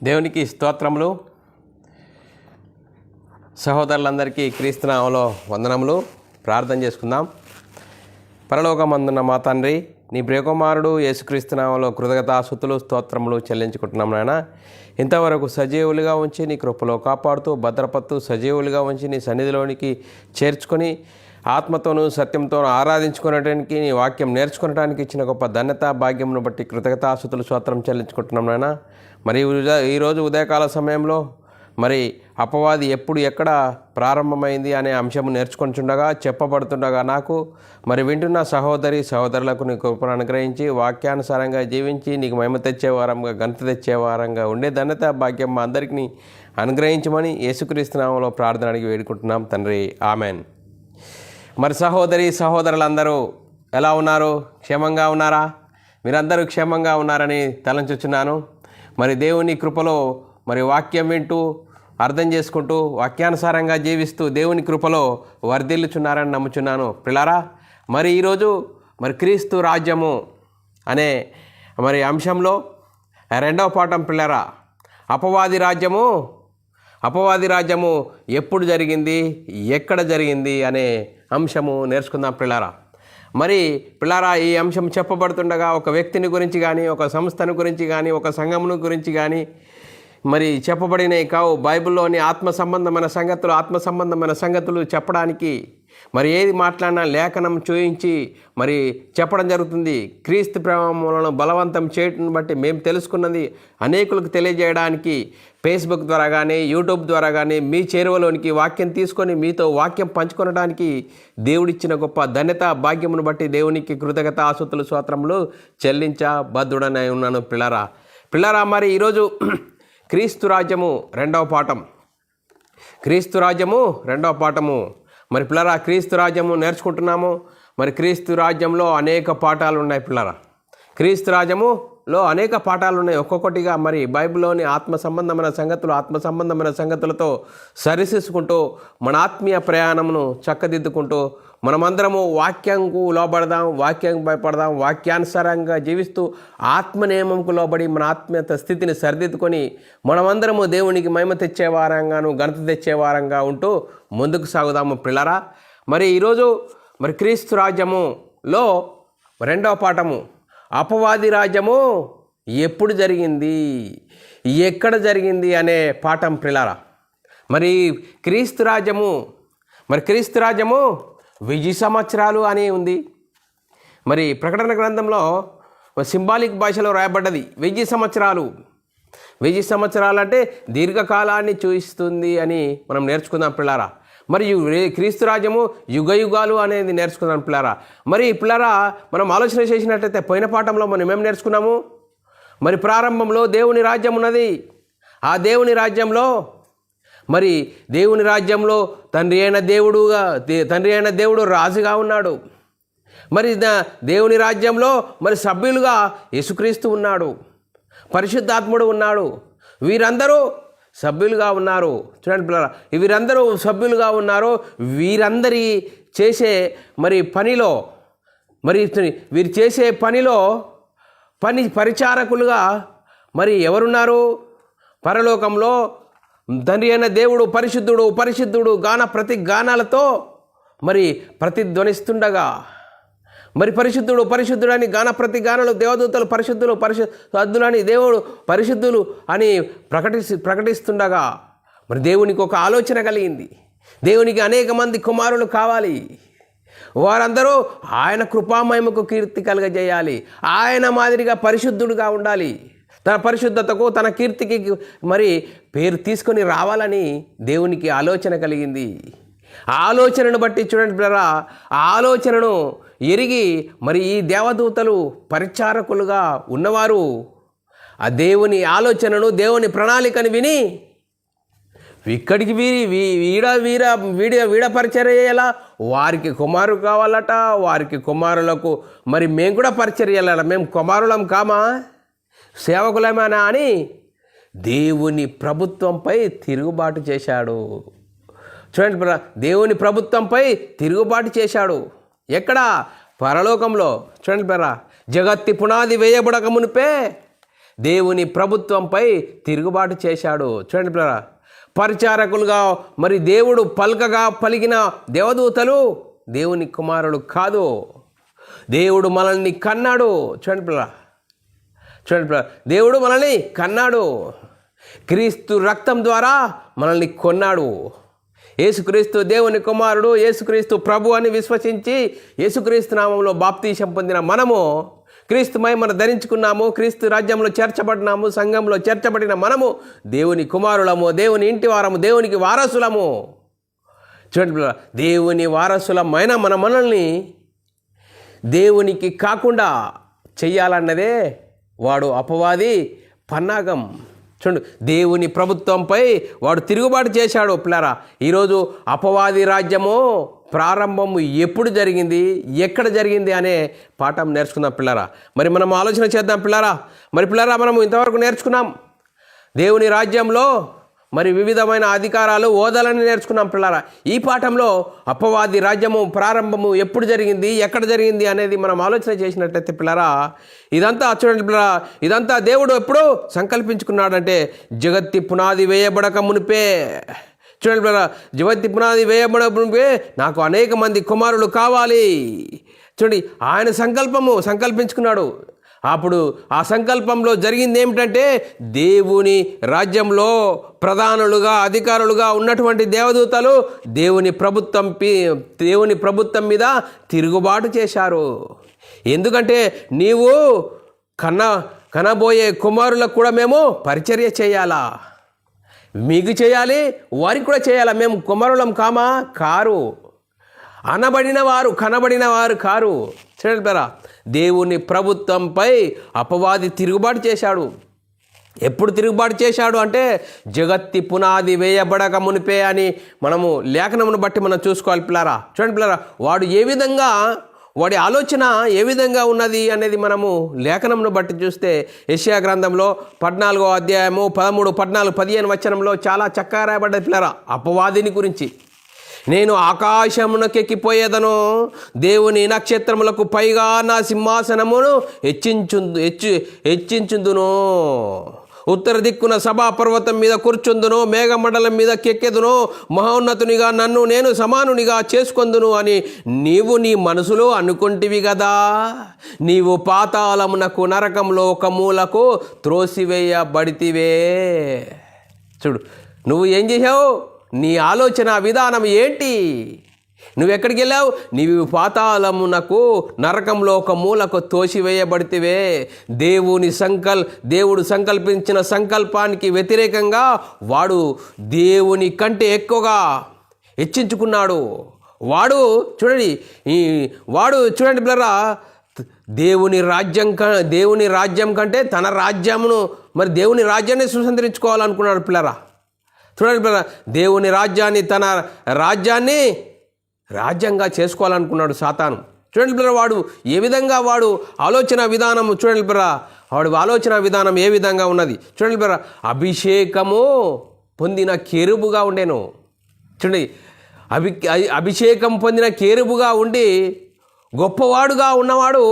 దేవునికి స్తోత్రములు. సహోదరులందరికీ క్రీస్తునామములో వందనములు. ప్రార్థన చేసుకుందాం. పరలోకమందున్న మా తండ్రి, నీ ప్రియకుమారుడు యేసుక్రీస్తునామములో కృతజ్ఞతాస్తుతులు స్తోత్రములు చెల్లించుకుంటున్నాం నాయన. ఇంతవరకు సజీవులుగా ఉంచి నీ కృపలో కాపాడుతూ భద్రపడుతూ సజీవులుగా ఉంచి నీ సన్నిధిలోనికి చేర్చుకొని ఆత్మతోనూ సత్యంతోనూ ఆరాధించుకునడానికి, నీ వాక్యం నేర్చుకునడానికి ఇచ్చిన గొప్ప ధన్యత భాగ్యమును బట్టి కృతజ్ఞతాస్తుతులు స్తోత్రం చెల్లించుకుంటున్నాం నాయన. మరి ఈరోజు ఉదయకాల సమయంలో మరి అపవాది ఎప్పుడు ఎక్కడ ప్రారంభమైంది అనే అంశము నేర్చుకుంటుండగా చెప్పబడుతుండగా నాకు మరి వింటున్న సహోదరులకు నీ కృపను అనుగ్రహించి వాక్యానుసారంగా జీవించి నీకు మహిమ తెచ్చేవారంగా ఘనత తెచ్చేవారంగా ఉండే ధన్యత భాగ్యం మా అందరికీ అనుగ్రహించమని యేసుక్రీస్తు నామములో ప్రార్థన అడిగి వేడుకుంటున్నాం తండ్రి, ఆమెన్. మరి సహోదరులందరూ ఎలా ఉన్నారు? క్షేమంగా ఉన్నారా? మీరందరూ క్షేమంగా ఉన్నారని తలంచుచున్నాను. మరి దేవుని కృపలో మరి వాక్యం వింటూ అర్థం చేసుకుంటూ వాక్యానుసారంగా జీవిస్తూ దేవుని కృపలో వర్ధిల్లుచున్నారని నమ్ముచున్నాను పిల్లారా. మరి ఈరోజు మరి క్రీస్తు రాజ్యము అనే మరి అంశంలో రెండవ పాఠం పిల్లారా, అపవాది రాజ్యము ఎప్పుడు జరిగింది, ఎక్కడ జరిగింది అనే అంశము నేర్చుకుందాం పిల్లారా. మరి పిల్లారా, ఈ అంశం చెప్పబడుతుండగా ఒక వ్యక్తిని గురించి కానీ, ఒక సంస్థను గురించి కానీ, ఒక సంఘమును గురించి కానీ మరి చెప్పబడినవి కావు. బైబిల్లోని ఆత్మ సంబంధమైన సంగతులు చెప్పడానికి మరి ఏది మాట్లాడినా లేఖనం చూయించి మరి చెప్పడం జరుగుతుంది. క్రీస్తు ప్రేమలను బలవంతం చేయటం బట్టి మేము తెలుసుకున్నది అనేకులకు తెలియజేయడానికి ఫేస్బుక్ ద్వారా కానీ, యూట్యూబ్ ద్వారా కానీ మీ చేరువలోనికి వాక్యం తీసుకొని మీతో వాక్యం పంచుకొనడానికి దేవుడిచ్చిన గొప్ప ధన్యత భాగ్యమును బట్టి దేవునికి కృతజ్ఞతాస్తుతులు స్తోత్రములు చెల్లించబద్ధుడనై ఉన్నాను పిల్లరా. మరి ఈరోజు క్రీస్తు రాజ్యము రెండవ పాఠము. మరి పిల్లరా, క్రీస్తు రాజ్యము నేర్చుకుంటున్నాము. మరి క్రీస్తు రాజ్యంలో అనేక పాఠాలు ఉన్నాయి పిల్లరా. క్రీస్తు రాజ్యములో అనేక పాఠాలు ఉన్నాయి. ఒక్కొక్కటిగా మరి బైబిల్లోని ఆత్మ సంబంధమైన సంగతులతో సరిచేసుకుంటూ మన ఆత్మీయ ప్రయాణమును చక్కదిద్దుకుంటూ మనమందరము వాక్యంకు లోబడదాం, వాక్యం భయపడదాం, వాక్యానుసారంగా జీవిస్తూ ఆత్మ నియమంకు లోబడి మన ఆత్మీయత స్థితిని సరిదిద్దుకొని మనమందరము దేవునికి మహిమ తెచ్చేవారంగాను ఘనత తెచ్చేవారంగా ఉంటూ ముందుకు సాగుదాము పిల్లరా. మరి ఈరోజు మరి క్రీస్తు రాజ్యములో రెండవ పాఠము, అపవాది రాజ్యము ఎప్పుడు జరిగింది, ఎక్కడ జరిగింది అనే పాఠం పిల్లరా. మరి క్రీస్తు రాజ్యము 1000 సంవత్సరాలు అని ఉంది. మరి ప్రకటన గ్రంథంలో సింబాలిక్ భాషలో రాయబడ్డది 1000 సంవత్సరాలు. 1000 సంవత్సరాలు అంటే దీర్ఘకాలాన్ని చూపిస్తుంది అని మనం నేర్చుకుందాం పిల్లారా. మరి క్రీస్తు రాజ్యము యుగాలు అనేది నేర్చుకుందాం పిల్లారా. మరి పిల్లారా, మనం ఆలోచన చేసినట్లయితే పోయిన పాఠంలో మనం ఏం నేర్చుకున్నాము? మరి ప్రారంభంలో దేవుని రాజ్యం ఉన్నది. ఆ దేవుని రాజ్యంలో తండ్రి అయిన దేవుడు రాజుగా ఉన్నాడు. మరి దేవుని రాజ్యంలో మరి సభ్యులుగా యేసుక్రీస్తు ఉన్నాడు, పరిశుద్ధాత్ముడు ఉన్నాడు. వీరందరూ సభ్యులుగా ఉన్నారు. చూడండి పిల్లరా, వీరందరూ సభ్యులుగా ఉన్నారు. వీరందరి చేసే మరి పనిలో వీరు చేసే పనిలో పరిచారకులుగా మరి ఎవరున్నారు? పరలోకంలో తండ్రి అయిన దేవుడు పరిశుద్ధుడు ప్రతి గానాలతో మరి ప్రతిధ్వనిస్తుండగా మరి పరిశుద్ధుడు అని ప్రతి గానాలు దేవదూతలు పరిశుద్ధులని దేవుడు పరిశుద్ధులు అని ప్రకటిస్తుండగా మరి దేవునికి ఒక ఆలోచన కలిగింది. దేవునికి అనేక మంది కుమారులు కావాలి. వారందరూ ఆయన కృపామహిమకు కీర్తి కలుగజేయాలి. ఆయన మాదిరిగా పరిశుద్ధుడుగా ఉండాలి. తన పరిశుద్ధతకు తన కీర్తికి మరి పేరు తీసుకొని రావాలని దేవునికి ఆలోచన కలిగింది. ఆ ఆలోచనను బట్టి చూడండి పిల్లరా, ఆ ఆలోచనను ఎరిగి మరి ఈ దేవదూతలు పరిచారకులుగా ఉన్నవారు ఆ దేవుని ఆలోచనను దేవుని ప్రణాళికను విని ఇక్కడికి వీడ పరిచర్య చేయాలా, వారికి కుమారులు కావాలట, వారికి కుమారులకు మరి మేము కూడా పరిచర్య చేయాలట, మేము కుమారులం కామా, సేవకులమేనా అని దేవుని ప్రభుత్వంపై తిరుగుబాటు చేశాడు. చూడండి, దేవుని ప్రభుత్వంపై తిరుగుబాటు చేశాడు. ఎక్కడ? పరలోకంలో. చూడండి జగత్తి పునాది వేయబడక మునిపే దేవుని ప్రభుత్వంపై తిరుగుబాటు చేశాడు. చూడండి పిల్లరా, పరిచారకులుగా మరి దేవుడు పలికిన దేవదూతలు దేవుని కుమారుడు కాదు. దేవుడు మనల్ని కన్నాడు. చూడండి పిల్లరా, దేవుడు మనల్ని కన్నాడు. క్రీస్తు రక్తం ద్వారా మనల్ని కొన్నాడు. యేసుక్రీస్తు దేవుని కుమారుడు, యేసుక్రీస్తు ప్రభు అని విశ్వసించి యేసుక్రీస్తు నామంలో బాప్తీసం పొందిన మనము క్రీస్తు మహిమను ధరించుకున్నాము. క్రీస్తు రాజ్యంలో చేర్చబడినాము. సంఘంలో చేర్చబడిన మనము దేవుని కుమారులము, దేవుని ఇంటి వారము, దేవునికి వారసులము. చూడండి, దేవుని వారసులమైన మనల్ని దేవునికి కాకుండా చెయ్యాలన్నదే వాడు అపవాది పన్నాగం. చూడండి, దేవుని ప్రభుత్వంపై వాడు తిరుగుబాటు చేశాడు. పిల్లరా, ఈరోజు అపవాది రాజ్యము ప్రారంభం ఎప్పుడు జరిగింది, ఎక్కడ జరిగింది అనే పాఠం నేర్చుకుందాం పిల్లరా. మరి మనం ఆలోచన చేద్దాం పిల్లరా. మనము ఇంతవరకు నేర్చుకున్నాం దేవుని రాజ్యంలో మరి వివిధమైన అధికారాలు, హోదాలని నేర్చుకున్నాం పిల్లరా. ఈ పాఠంలో అపవాది రాజ్యము ప్రారంభము ఎప్పుడు జరిగింది, ఎక్కడ జరిగింది అనేది మనం ఆలోచన చేసినట్లయితే పిల్లరా, ఇదంతా చూడండి పిల్లరా, ఇదంతా దేవుడు ఎప్పుడు సంకల్పించుకున్నాడంటే జగత్తి పునాది వేయబడక మునిపే. చూడండి పిల్లరా, జగత్తి పునాది వేయబడక మునిపే నాకు అనేక మంది కుమారులు కావాలి. చూడండి, ఆయన సంకల్పించుకున్నాడు. అప్పుడు ఆ సంకల్పంలో జరిగింది ఏమిటంటే దేవుని రాజ్యంలో ప్రధానులుగా, అధికారులుగా ఉన్నటువంటి దేవదూతలు దేవుని ప్రభుత్వం మీద తిరుగుబాటు చేశారు. ఎందుకంటే నీవు కనబోయే కుమారులకు కూడా మేము పరిచర్య చేయాలా, మీకు చేయాలి, వారికి కూడా చేయాలా. మేము కుమారులం కారు, కనబడిన వారు కారు. చూడండి, దేవుని ప్రభుత్వంపై అపవాది తిరుగుబాటు చేశాడు. ఎప్పుడు తిరుగుబాటు చేశాడు అంటే జగత్తి పునాది వేయబడక మునిపే అని మనము లేఖనమును బట్టి మనం చూసుకోవాలి పిల్లారా. చూడండి పిల్లారా, వాడి ఆలోచన ఏ విధంగా ఉన్నది అనేది మనము లేఖనమును బట్టి చూస్తే యెషయా గ్రంథంలో 14వ అధ్యాయము 13, 14, 15 వచనంలో చాలా చక్కగా రాయబడ్డది పిల్లారా అపవాదిని గురించి. నేను ఆకాశమునకెక్కిపోయేదను, దేవుని నక్షత్రములకు పైగా నా సింహాసనమును హెచ్చించుందును, ఉత్తర దిక్కున సభాపర్వతం మీద కూర్చుందును, మేఘమండలం మీద కెక్కెదును, మహోన్నతునిగా నన్ను నేను సమానునిగా చేసుకొందును అని నీవు నీ మనసులో అనుకుంటివి కదా. నీవు పాతాళమునకు, నరకంలో ఒక మూలకు త్రోసివేయబడితివే. చూడు, నువ్వు ఏం చేసావు, నీ ఆలోచన విధానం ఏంటి, నువ్వెక్కడికి వెళ్ళావు, నీవు పాతాళమునకు, నరకంలో ఒక మూలకు తోసివేయబడితివే. దేవుడు సంకల్పించిన సంకల్పానికి వ్యతిరేకంగా వాడు దేవుని కంటే ఎక్కువగా హెచ్చించుకున్నాడు. వాడు చూడండి పిల్లరా, దేవుని రాజ్యం కంటే తన రాజ్యమును, మరి దేవుని రాజ్యాన్ని సుసంతరించుకోవాలనుకున్నాడు పిల్లరా. చూడండి పిల్లరా, దేవుని రాజ్యాన్ని, తన రాజ్యాన్ని రాజ్యంగా చేసుకోవాలనుకున్నాడు సాతాను. చూడండి పిల్లరా, వాడు ఆలోచన విధానం, చూడండి పిల్లరా, వాడు ఆలోచన విధానం ఏ విధంగా ఉన్నది. చూడండి పిల్లరా, అభిషేకము పొందిన కేరుబుగా ఉండేను. చూడండి, అభిషేకం పొందిన కేరుబుగా ఉండి గొప్పవాడుగా ఉన్నవాడు,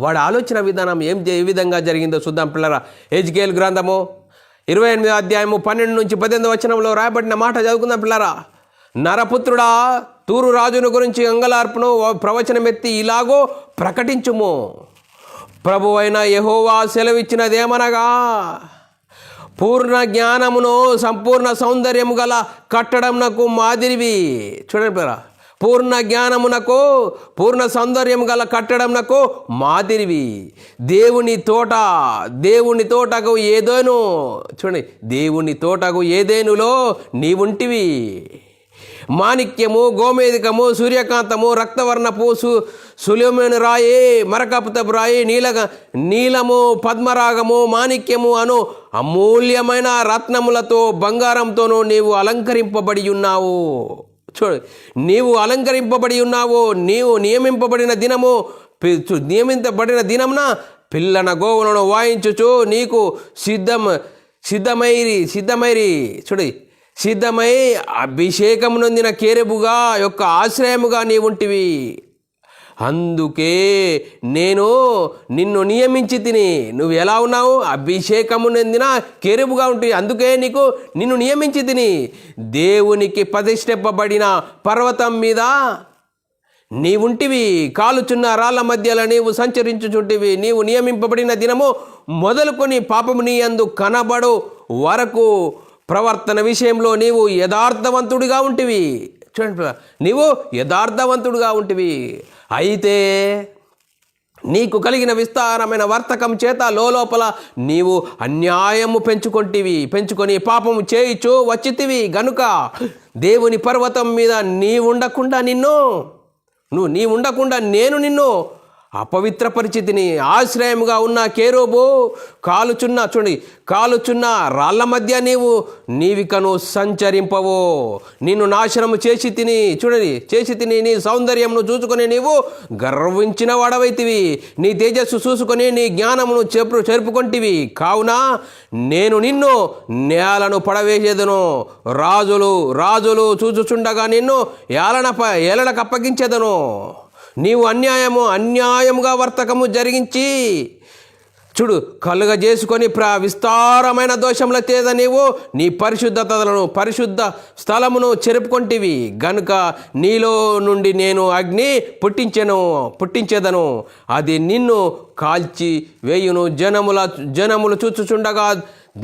వాడి ఆలోచన విధానం ఏ విధంగా జరిగిందో చూద్దాం పిల్లరా. హెజ్కేలు గ్రంథము 28వ అధ్యాయము 12 నుంచి 18 వచనంలో రాయబడిన మాట చదువుకుందాం పిల్లరా. నరపుత్రుడా, తూరు రాజును గురించి అంగలార్పును ప్రవచనమెత్తి ఇలాగో ప్రకటించుము. ప్రభువైన యెహోవా సెలవిచ్చినదేమనగా, పూర్ణ జ్ఞానమును సంపూర్ణ సౌందర్యము గల కట్టడంనకు మాదిరివి. చూడండి పిల్లరా, పూర్ణ జ్ఞానమునకు, పూర్ణ సౌందర్యము గల కట్టడంనకు మాదిరివి. దేవుని తోటకు ఏదేను, చూడండి, దేవుని తోటకు ఏదేనులో నీవుంటివి. మాణిక్యము, గోమేధికము, సూర్యకాంతము, రక్తవర్ణపు సులేమోను రాయి, మరకపుతపు రాయి, నీలము, పద్మరాగము, మాణిక్యము అను అమూల్యమైన రత్నములతో, బంగారంతోనూ నీవు అలంకరింపబడి ఉన్నావు. చూడు, నీవు అలంకరింపబడి ఉన్నావు. నీవు నియమింపబడిన దినమున పిల్లన గోవులను వాయించుచు నీకు సిద్ధమై అభిషేకము నొందిన కేరెబుగా యొక్క ఆశ్రయముగా నీవుంటివి. అందుకే నేను నిన్ను నియమించి తిని. నువ్వు ఎలా ఉన్నావు? అభిషేకము నొందిన కెరూబుగా ఉంటుంది. అందుకే నిన్ను నియమించి తిని. దేవునికి ప్రతిష్ఠింపబడిన పర్వతం మీద నీవుంటివి. కాలుచున్న రాళ్ల మధ్యలో నీవు సంచరించుచుంటివి. నీవు నియమింపబడిన దినము మొదలుకొని పాపము నీ యందు కనబడు వరకు ప్రవర్తన విషయంలో నీవు యథార్థవంతుడిగా ఉంటివి. చూడండి, నీవు యథార్థవంతుడిగా ఉంటివి. అయితే నీకు కలిగిన విస్తారమైన వర్తకం చేత లోపల నీవు అన్యాయము పెంచుకొని పాపము చేయిచు వచ్చితివి గనుక దేవుని పర్వతం మీద నీవుండకుండా నేను నిన్ను అపవిత్రపరిచితిని. ఆశ్రయముగా ఉన్న కెరూబు కాలుచున్న రాళ్ల మధ్య నీవికను సంచరింపవు. నిన్ను నాశనము చేసి తిని నీ సౌందర్యమును చూసుకొని నీవు గర్వించిన వాడవైతివి. నీ తేజస్సు చూసుకొని నీ జ్ఞానమును చెరుపుకొంటివి. కావున నేను నిన్ను నేలను పడవేసేదను. రాజులు చూచుచుండగా నిన్ను ఏలనకు అప్పగించేదను. నీవు అన్యాయముగా వర్తకము జరిగించి కలుగజేసుకొని విస్తారమైన దోషముల చేత నీవు నీ పరిశుద్ధ స్థలమును చెరుపుకొంటివి గనుక నీలో నుండి నేను అగ్ని పుట్టించేదను. అది నిన్ను కాల్చి వేయును. జనములు చూచుచుండగా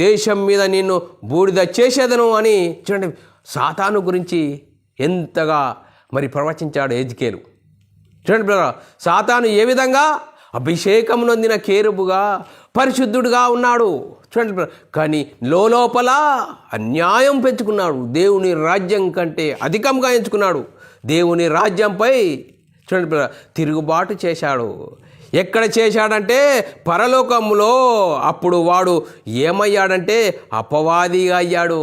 దేశం మీద నిన్ను బూడిద చేసేదను అని. చూడండి, సాతాను గురించి ఎంతగా ప్రవచించాడు ఎజ్కేలు. చూడండి బ్రదర్, సాతాను ఏ విధంగా అభిషేకం నొందిన కెరూబుగా పరిశుద్ధుడుగా ఉన్నాడు. చూడండి బ్రదర్, కానీ లోపల అన్యాయం పెంచుకున్నాడు. దేవుని రాజ్యం కంటే అధికంగా ఎంచుకున్నాడు. దేవుని రాజ్యంపై చూడండి బ్రదర్ తిరుగుబాటు చేశాడు. ఎక్కడ చేశాడంటే పరలోకంలో. అప్పుడు వాడు ఏమయ్యాడంటే అపవాదిగా అయ్యాడు.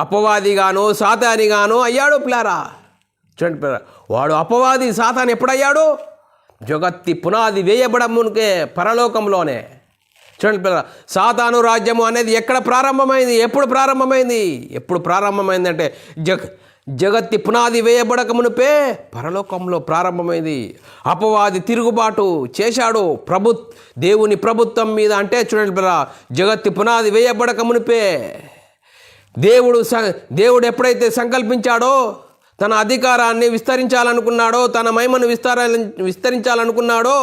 అపవాదిగాను సాతానిగాను అయ్యాడు పిల్లారా. చూడండి, వాడు అపవాది సాతాను ఎప్పుడయ్యాడు? జగత్తి పునాది వేయబడమునికే పరలోకంలోనే. చూడండి, సాతాను రాజ్యము అనేది ఎక్కడ ప్రారంభమైంది? ఎప్పుడు ప్రారంభమైంది అంటే జగత్తి పునాది వేయబడక మునిపే పరలోకంలో ప్రారంభమైంది. అపవాది తిరుగుబాటు చేశాడు దేవుని ప్రభుత్వం మీద. అంటే చూడండి, జగత్తి పునాది వేయబడక మునిపే దేవుడు ఎప్పుడైతే సంకల్పించాడో, తన అధికారాన్ని విస్తరించాలనుకున్నాడో, తన మహిమను విస్తరించాలనుకున్నాడో,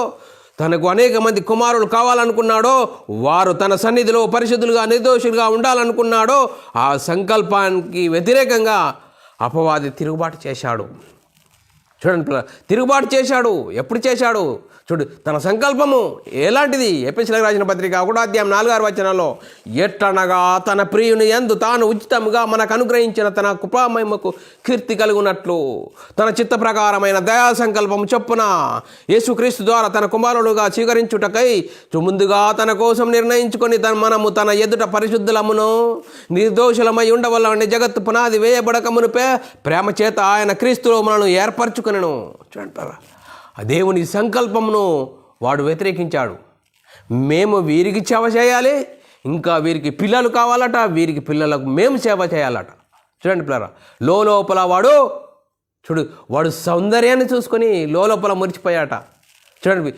తనకు అనేక మంది కుమారులు కావాలనుకున్నాడో, వారు తన సన్నిధిలో పరిశుద్ధులుగా నిర్దోషులుగా ఉండాలనుకున్నాడో, ఆ సంకల్పానికి వ్యతిరేకంగా అపవాది తిరుగుబాటు చేశాడు. చూడండి, తిరుగుబాటు చేశాడు. ఎప్పుడు చేశాడు? తన సంకల్పము ఎలాంటిది? ఎఫెసీయులకు రాసిన పత్రిక 1:4-6 ఎట్లనగా తన ప్రియుని యందు తాను ఉచితముగా మనకు అనుగ్రహించిన తన కృపామహిమకు కీర్తి కలుగునట్లు తన చిత్త ప్రకారమైన దయా సంకల్పము చొప్పున యేసుక్రీస్తు ద్వారా తన కుమారుడుగా స్వీకరించుటకై ముందుగా తన కోసం నిర్ణయించుకొని మనము తన ఎదుట పరిశుద్ధులమును నిర్దోషులమై ఉండవలన జగత్తు పునాది వేయబడక మునిపే ప్రేమ చేత ఆయన క్రీస్తులో మనను ఏర్పరచుకొనెను. చూడంటారా, దేవుని సంకల్పమును వాడు వ్యతిరేకించాడు. మేము వీరికి సేవ చేయాలి, ఇంకా వీరికి పిల్లలు కావాలట, వీరికి పిల్లలకు మేము సేవ చేయాలట. చూడండి పిల్లరా, లోపల వాడు సౌందర్యాన్ని చూసుకొని లోపల మురిచిపోయాట. చూడండి,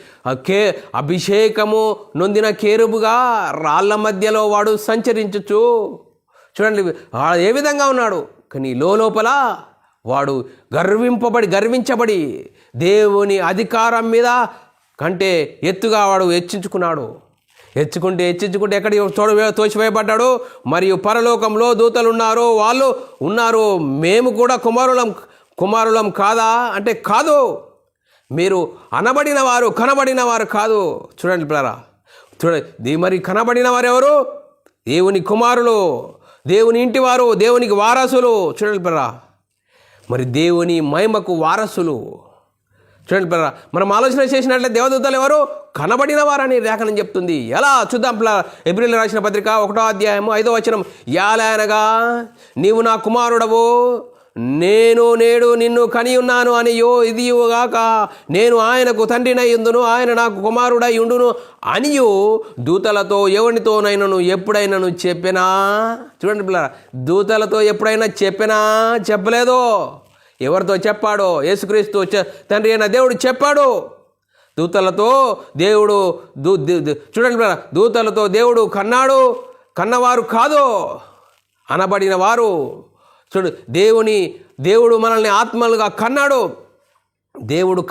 అభిషేకము నొందిన కెరూబుగా రాళ్ల మధ్యలో వాడు సంచరించచ్చు. చూడండి ఏ విధంగా ఉన్నాడు. కానీ లోపల వాడు గర్వించబడి దేవుని అధికారం మీద కంటే ఎత్తుగా వాడు హెచ్చించుకున్నాడు. హెచ్చుకుంటే ఎక్కడికి తోసివేయబడ్డాడు. మరియు పరలోకంలో దూతలు ఉన్నారు, వాళ్ళు ఉన్నారు. మేము కూడా కుమారులం కాదా అంటే కాదు. మీరు కనబడిన వారు కాదు. చూడండి పిల్లరా, మరి కనబడిన వారు ఎవరు? దేవుని కుమారులు, దేవుని ఇంటివారు, దేవునికి వారసులు. చూడండి పిల్లరా, మరి దేవుని మహిమకు వారసులు. చూడండి పిల్లరా, మనం ఆలోచన చేసినట్లయితే దేవదూతలు ఎవరు? కనబడిన వారని లేఖనం చెప్తుంది. ఎలా చూద్దాం పిల్లరా, హెబ్రీయులకు రాసిన పత్రిక 1:5 యాలనగా నీవు నా కుమారుడవు, నేడు నిన్ను కని ఉన్నాను అనియో, ఇదియుగాక నేను ఆయనకు తండ్రినై ఉందును, ఆయన నాకు కుమారుడై ఉండును అనియు దూతలతో ఎవరితోనైనాను ఎప్పుడైనాను చెప్పినా. చూడండి పిల్లరా, దూతలతో ఎప్పుడైనా చెప్పినా చెప్పలేదో. ఎవరితో చెప్పాడో? యేసుక్రీస్తు తండ్రి అయిన దేవుడు చెప్పాడు. దూతలతో దేవుడు చూడండి, దూతలతో దేవుడు కన్నవారు కాదు, అనబడిన వారు. చూడు, దేవుడు మనల్ని ఆత్మలుగా కన్నాడు. దేవుడు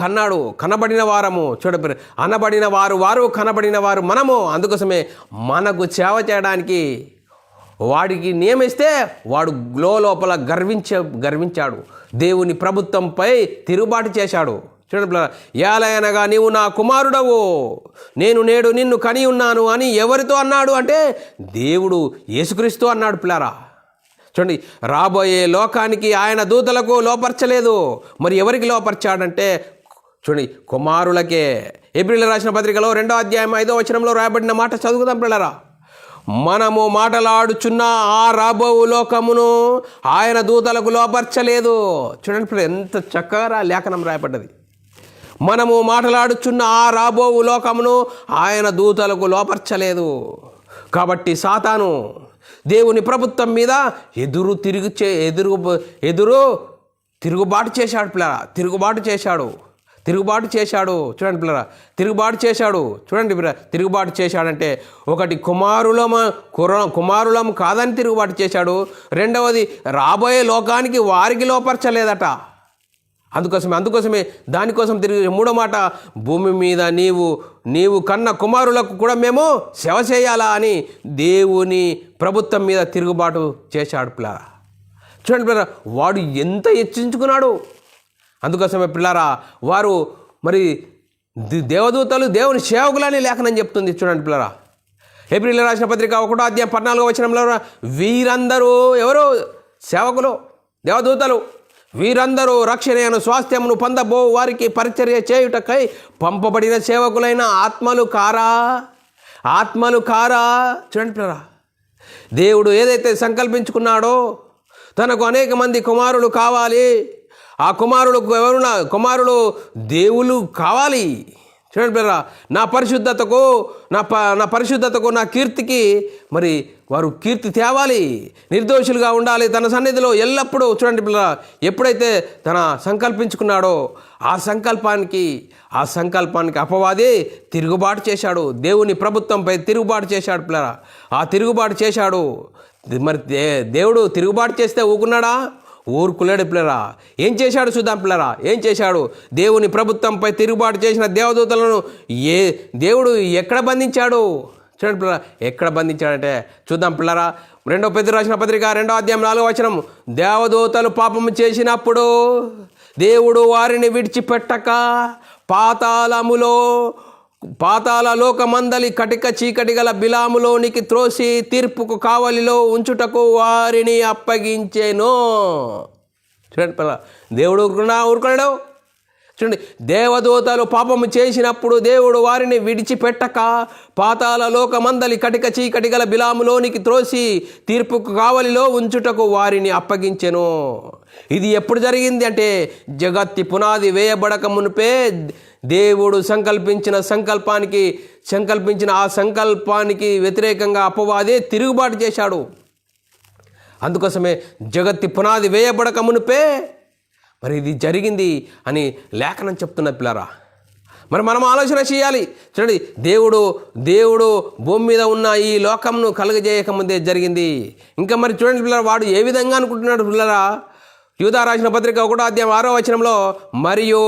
కనబడిన వారము. చూడ, అనబడిన వారు కనబడిన వారు మనము. అందుకోసమే మనకు సేవ చేయడానికి వాడికి నియమిస్తే వాడు లోపల గర్వించాడు. దేవుని ప్రభుత్వంపై తిరుగుబాటు చేశాడు. చూడండి, ఏలయనగా నీవు నా కుమారుడవు, నేను నేడు నిన్ను కని ఉన్నాను అని ఎవరితో అన్నాడు అంటే దేవుడు యేసుక్రీస్తు అన్నాడు. పిల్లారా చూడండి, రాబోయే లోకానికి ఆయన దూతలకు లోపరచలేదు. మరి ఎవరికి లోపరిచాడంటే చూడండి, కుమారులకే. హెబ్రీయులకు రాసిన పత్రికలో 2వ అధ్యాయం 5వ వచనంలో రాయబడిన మాట చదువుదాం పిల్లరా. మనము మాటలాడుచున్న ఆ రాబో లోకమును ఆయన దూతలకు లోపరచలేదు. చూడండి పిల్లలు, ఎంత చక్కగా లేఖనం రాయబడ్డది. మనము మాటలాడుచున్న ఆ రాబో లోకమును ఆయన దూతలకు లోపరచలేదు. కాబట్టి సాతాను దేవుని ప్రభుత్వం మీద తిరుగుబాటు చేశాడు పిల్లరా. తిరుగుబాటు చేశాడు. చూడండి పిల్లరా, తిరుగుబాటు చేశాడంటే ఒకటి కుమారులం కాదని తిరుగుబాటు చేశాడు. రెండవది రాబోయే లోకానికి వారికి లోపరచలేదట. అందుకోసమే దానికోసం తిరిగి మూడో మాట, భూమి మీద నీవు కన్న కుమారులకు కూడా మేము సేవ చేయాలా అని దేవుని ప్రభుత్వం మీద తిరుగుబాటు చేశాడు పిల్లారా. చూడండి పిల్లరా, వాడు ఎంత హెచ్చించుకున్నాడు. అందుకోసమే పిల్లారా, వారు మరి దేవదూతలు దేవుని సేవకులని లేఖనం చెప్తుంది. చూడండి పిల్లరా, హెబ్రీయులకు రాసిన పత్రిక 1వ అధ్యాయం 14వ వచనంలో వీరందరూ ఎవరు? సేవకులు, దేవదూతలు. వీరందరూ రక్షణను స్వాస్థ్యమును పొందబో వారికి పరిచర్య చేయుటకై పంపబడిన సేవకులైన ఆత్మలు కారా. చూడండి పిల్లరా, దేవుడు ఏదైతే సంకల్పించుకున్నాడో తనకు అనేక మంది కుమారులు కావాలి. ఆ కుమారులు దేవుళ్ళు కావాలి. చూడండి పిల్లరా, నా పరిశుద్ధతకు నా కీర్తికి మరి వారు కీర్తి తేవాలి, నిర్దోషులుగా ఉండాలి తన సన్నిధిలో ఎల్లప్పుడూ. చూడండి పిల్లరా, ఎప్పుడైతే తన సంకల్పించుకున్నాడో ఆ సంకల్పానికి అపవాది తిరుగుబాటు చేశాడు. దేవుని ప్రభుత్వంపై తిరుగుబాటు చేశాడు పిల్లరా. ఆ తిరుగుబాటు చేశాడు. మరి దేవుడు తిరుగుబాటు చేస్తే ఊరుకున్నాడా? ఊరుకులేడు పిల్లరా. ఏం చేశాడు చూద్దాం పిల్లరా. ఏం చేశాడు? దేవుని ప్రభుత్వంపై తిరుగుబాటు చేసిన దేవదూతలను దేవుడు ఎక్కడ బంధించాడు? చూడండి పిల్లరా, ఎక్కడ బంధించాడంటే చూద్దాం పిల్లరా. 2వ పేతురు రాసిన పత్రిక 2వ అధ్యాయం 4వ వచనం, దేవదూతలు పాపము చేసినప్పుడు దేవుడు వారిని విడిచిపెట్టక పాతాళ లోకమందలి కటిక చీకటి గల బిలాములోనికి త్రోసి తీర్పుకు కావలిలో ఉంచుటకు వారిని అప్పగించెను. చూడండి పిల్ల, దేవుడు ఊరుకున్నాడు. చూడండి, దేవదూతలు పాపము చేసినప్పుడు దేవుడు వారిని విడిచిపెట్టక పాతాళ లోకమందలి కటిక చీకటి గల బిలాములోనికి త్రోసి తీర్పుకు కావలిలో ఉంచుటకు వారిని అప్పగించెను. ఇది ఎప్పుడు జరిగింది అంటే జగత్తి పునాది వేయబడక మునిపే దేవుడు సంకల్పించిన ఆ సంకల్పానికి వ్యతిరేకంగా అపవాదే తిరుగుబాటు చేశాడు. అందుకోసమే జగత్తి పునాది వేయబడక మునిపే మరి ఇది జరిగింది అని లేఖనం చెప్తున్నది పిల్లరా. మరి మనం ఆలోచన చేయాలి. చూడండి, దేవుడు భూమి మీద ఉన్న ఈ లోకంను కలుగజేయకముందే జరిగింది. ఇంకా మరి చూడండి పిల్లరా, వాడు ఏ విధంగా అనుకుంటున్నాడు పిల్లరా. యూదా రాసిన పత్రిక 1వ అధ్యాయం 6వ వచనంలో, మరియు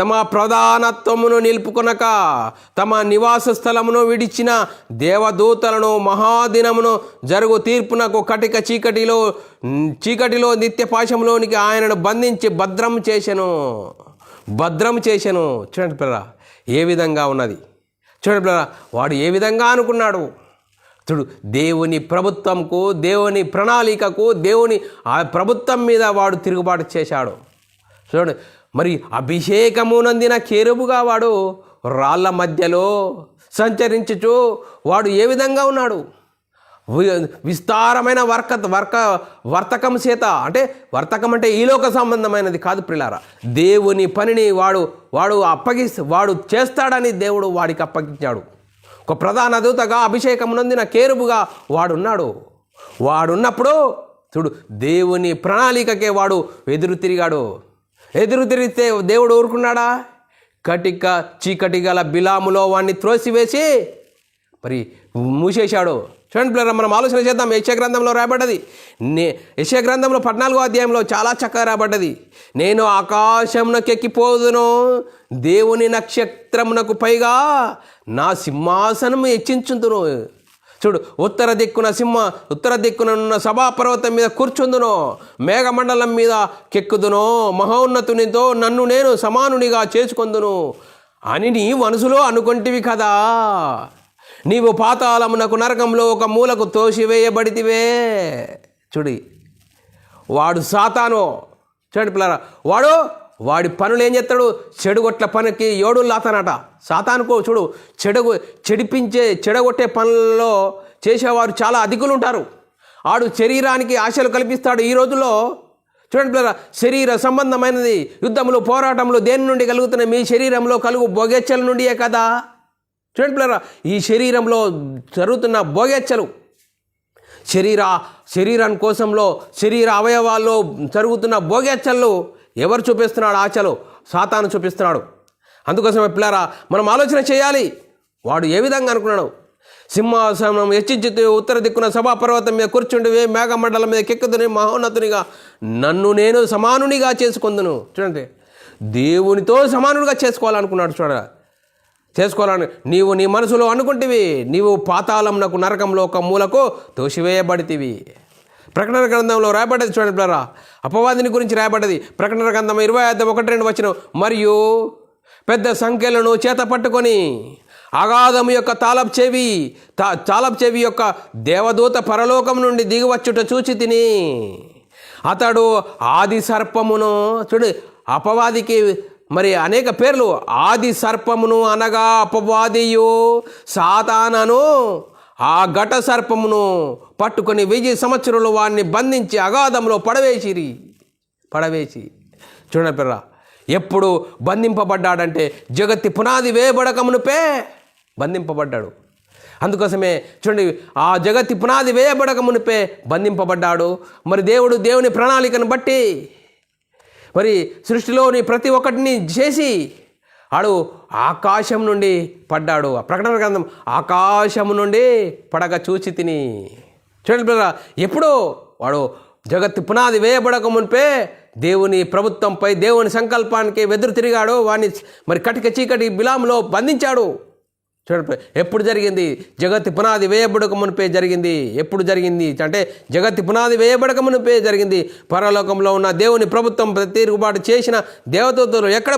తమ ప్రధానత్వమును నిలుపుకొనక తమ నివాస స్థలమును విడిచిన దేవదూతలను మహాదినమును జరుగు తీర్పునకు కటిక చీకటిలో నిత్య పాశంలోనికి ఆయనను బంధించి భద్రం చేసెను. చూడండి పిల్లరా, ఏ విధంగా ఉన్నది. చూడండి పిల్లరా, వాడు ఏ విధంగా అనుకున్నాడు. చూడు, దేవుని ప్రభుత్వంకు, దేవుని ప్రణాళికకు, దేవుని ఆ ప్రభుత్వం మీద వాడు తిరుగుబాటు చేశాడు. చూడండి, మరి అభిషేకమునందిన కేరుబుగా వాడు రాళ్ళ మధ్యలో సంచరించుచు వాడు ఏ విధంగా ఉన్నాడు. విస్తారమైన వర్తకం చేత, అంటే వర్తకం అంటే ఈలోక సంబంధమైనది కాదు ప్రియులారా. దేవుని పనిని వాడు చేస్తాడని దేవుడు వాడికి అప్పగించాడు. ఒక ప్రధాన దూతగా అభిషేకం నొందిన కేరుబుగా వాడున్నప్పుడు చూడు, దేవుని ప్రణాళికకే వాడు ఎదురు తిరిగాడు. ఎదురు తిరిగితే దేవుడు ఊరుకున్నాడా? కటిక చీకటి గల బిలాములో వాడిని త్రోసివేసి మరి మూసేశాడు. చూడండి పిల్లరా, మనం ఆలోచన చేద్దాం. యెషయా గ్రంథంలో రాయబడ్డది. యెషయా గ్రంథంలో 14వ అధ్యాయంలో చాలా చక్కగా రాయబడ్డది. నేను ఆకాశమునకు ఎక్కిపోదును, దేవుని నక్షత్రమునకు పైగా నా సింహాసనం హెచ్చించుదును. చూడు, ఉత్తర దిక్కున ఉన్న సభాపర్వతం మీద కూర్చుందును, మేఘమండలం మీద కెక్కుదును, మహోన్నతునితో నన్ను నేను సమానునిగా చేసుకొందును అని నీ మనసులో అనుకొంటివి కదా. నీవు పాతాళమునకు నరకంలో ఒక మూలకు తోసివేయబడితివే. చూడి, వాడు సాతాను. చూడండి పిల్లరా, వాడి పనులు ఏం చేస్తాడు? చెడుగొట్ల పనికి ఏడుళ్ళు లాతానట. సాతానుకో చూడు, చెడగొట్టే పనులలో చేసేవారు చాలా అధికులు ఉంటారు. ఆడు శరీరానికి ఆశలు కల్పిస్తాడు. ఈ రోజుల్లో చూడండి పిల్లరా, శరీర సంబంధమైనది యుద్ధములు పోరాటములు దేని నుండి కలుగుతున్నాయి? మీ శరీరంలో కలుగు భోగేచ్ఛల నుండియే కదా. చూడండి పిల్లరా, ఈ శరీరంలో జరుగుతున్న భోగేచ్ఛలు, శరీరాని కోసంలో శరీర అవయవాల్లో జరుగుతున్న భోగేచ్ఛలు ఎవరు చూపిస్తున్నాడు? ఆశలు సాతాను చూపిస్తున్నాడు. అందుకోసమే పిల్లారా, మనం ఆలోచన చేయాలి. వాడు ఏ విధంగా అనుకున్నాడు? సింహాసనం హెచ్చించుతూ ఉత్తర దిక్కున సభాపర్వతం మీద కూర్చుండివే, మేఘమండలం మీద కెక్కుదుని, మహోన్నతునిగా నన్ను నేను సమానునిగా చేసుకొందును. చూడండి, దేవునితో సమానునిగా చేసుకోవాలనుకున్నాడు. చేసుకోవాలని నీవు నీ మనసులో అనుకుంటేవి, నీవు పాతాళమునకు నరకంలో ఒక మూలకు తోసివేయబడితివి. ప్రకటన గ్రంథంలో రాయబడ్డది. చూడండి పిల్లరా, అపవాదిని గురించి రాయబడ్డది. ప్రకటన గ్రంథం 20:1-2 వచనం. మరియు పెద్ద సంఖ్యలను చేత పట్టుకొని అగాధము యొక్క తాళపు చెవి యొక్క దేవదూత పరలోకం నుండి దిగివచ్చుట చూచి తిని, అతడు ఆది సర్పమును, చూడు అపవాదికి మరి అనేక పేర్లు, ఆది సర్పమును అనగా అపవాదియు సాతానను ఆ ఘట సర్పమును పట్టుకొని 1000 సంవత్సరాలు వాడిని బంధించి అగాధంలో పడవేసి. చూడండి పిల్లరా, ఎప్పుడు బంధింపబడ్డాడంటే జగత్తి పునాది వేయబడకమునుపే బంధింపబడ్డాడు. అందుకోసమే చూడండి, ఆ జగత్తి పునాది వేయబడకమునుపే బంధింపబడ్డాడు. మరి దేవుని ప్రణాళికను బట్టి మరి సృష్టిలోని ప్రతి ఒక్కటిని చేసి ఆడు ఆకాశం నుండి పడ్డాడు. ప్రకటన గ్రంథం ఆకాశం నుండి పడక చూచి తిని. చూడండి బ్రదర్, ఎప్పుడో వాడు జగత్తు పునాది వేయబడక మునిపే దేవుని ప్రభుత్వంపై దేవుని సంకల్పానికి వెదురు తిరిగాడు. వాడిని మరి కటిక చీకటి బిలాములో బంధించాడు. చూడండి, ఎప్పుడు జరిగింది? జగత్తు పునాది వేయబడక మునిపే జరిగింది. ఎప్పుడు జరిగింది అంటే జగత్తు పునాది వేయబడక మునిపే జరిగింది. పరలోకంలో ఉన్న దేవుని ప్రభుత్వం తిరుగుబాటు చేసిన దేవదూతలు ఎక్కడ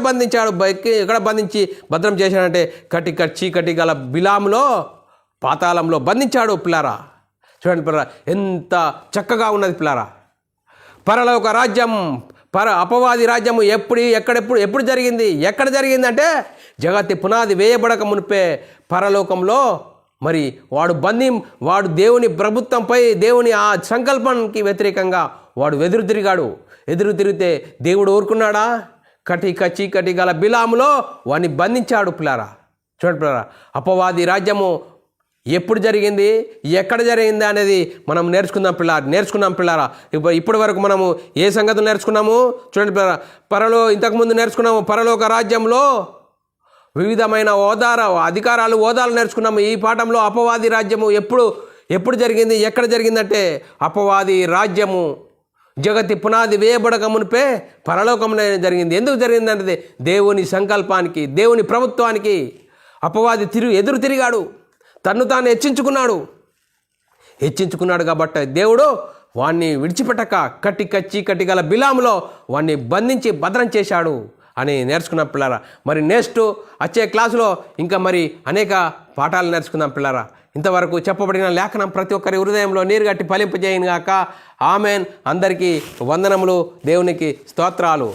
బంధించి భద్రం చేశాడంటే కటిక చీకటి గల బిలాములో పాతాళంలో బంధించాడు. పిల్లారా చూడండి, పిల్లరా ఎంత చక్కగా ఉన్నది. పిల్లారా, పరలోక రాజ్యం అపవాది రాజ్యము ఎప్పుడు జరిగింది? ఎక్కడ జరిగింది అంటే జగత్తి పునాది వేయబడక మునిపే పరలోకంలో మరి వాడు దేవుని ప్రభుత్వంపై దేవుని ఆ సంకల్పానికి వ్యతిరేకంగా వాడు ఎదురు తిరిగితే దేవుడు ఊరుకున్నాడా? కటిక చీకటి గల బిలాములో వాడిని బంధించాడు. పిల్లారా చూడండి, పిల్లారా అపవాది రాజ్యము ఎప్పుడు జరిగింది, ఎక్కడ జరిగింది అనేది మనం నేర్చుకున్నాం పిల్లారా. ఇప్పటి వరకు మనము ఏ సంగతులు నేర్చుకున్నాము? చూడండి పిల్లారా, ఇంతకుముందు నేర్చుకున్నాము పరలోక రాజ్యంలో వివిధమైన హోదాలు నేర్చుకున్నాము. ఈ పాఠంలో అపవాది రాజ్యము ఎప్పుడు జరిగింది, ఎక్కడ జరిగిందంటే అపవాది రాజ్యము జగతి పునాది వేయబడక మునిపే పరలోకంలో జరిగింది. ఎందుకు జరిగిందంటే దేవుని సంకల్పానికి, దేవుని ప్రభుత్వానికి అపవాది ఎదురు తిరిగాడు, తన్ను తాను హెచ్చించుకున్నాడు కాబట్టి దేవుడు వాణ్ణి విడిచిపెట్టక కటిక చీకటి గల బిలాములో వాణ్ణి బంధించి భద్రం చేశాడు అని నేర్చుకున్నాం పిల్లారా. మరి నెక్స్ట్ వచ్చే క్లాసులో ఇంకా మరి అనేక పాఠాలు నేర్చుకుందాం పిల్లారా. ఇంతవరకు చెప్పబడిన లేఖనం ప్రతి ఒక్కరి హృదయంలో నీరుగట్టి ఫలింపజేయను గాక. ఆమెన్. అందరికీ వందనములు, దేవునికి స్తోత్రాలు.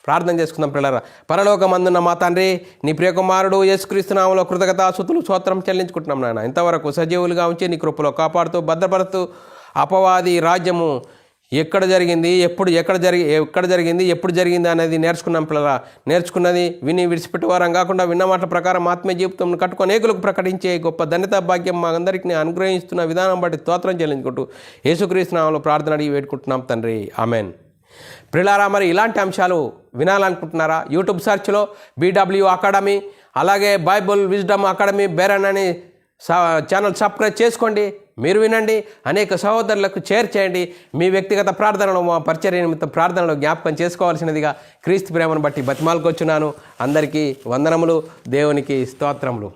ప్రార్థన చేసుకుందాం పిల్లారా. పరలోకమందున్న మా తండ్రి, నీ ప్రియకుమారుడు యేసుక్రీస్తు నామములో కృతజ్ఞతాస్తుతులు స్తోత్రం చెల్లించుకుంటున్నాం నాయన. ఇంతవరకు సజీవులుగా ఉంచి నీ కృపలో కాపాడుతూ భద్రపరుస్తూ అపవాది రాజ్యము ఎక్కడ జరిగింది, ఎప్పుడు జరిగింది అనేది నేర్చుకున్నాం పిల్లరా. నేర్చుకున్నది విని విడిచిపెట్టేవారం కాకుండా విన్న మాటల ప్రకారం ఆత్మీయ జీవితం కట్టుకొని అనేకులకు ప్రకటించే గొప్ప ధన్యతా భాగ్యం మా అందరికీ అనుగ్రహిస్తున్న విధానం బట్టి స్తోత్రం చెల్లించుకుంటూ యేసుక్రీస్తు నామములో ప్రార్థన అడిగి వేడుకుంటున్నాం తండ్రి. ఆమెన్. ప్రియులారా, మరి ఇలాంటి అంశాలు వినాలనుకుంటున్నారా? యూట్యూబ్ సెర్చ్లో BW అకాడమీ, అలాగే బైబుల్ విజ్డమ్ అకాడమీ బెరన్ అని ఛానల్ సబ్స్క్రైబ్ చేసుకోండి. మీరు వినండి, అనేక సహోదరులకు షేర్ చేయండి. మీ వ్యక్తిగత ప్రార్థనలు, మా పరిచర్య నిమిత్తం ప్రార్థనలు జ్ఞాపకం చేసుకోవాల్సినదిగా క్రీస్తు ప్రేమను బట్టి బతిమాలుకొచ్చున్నాను. అందరికీ వందనములు, దేవునికి స్తోత్రములు.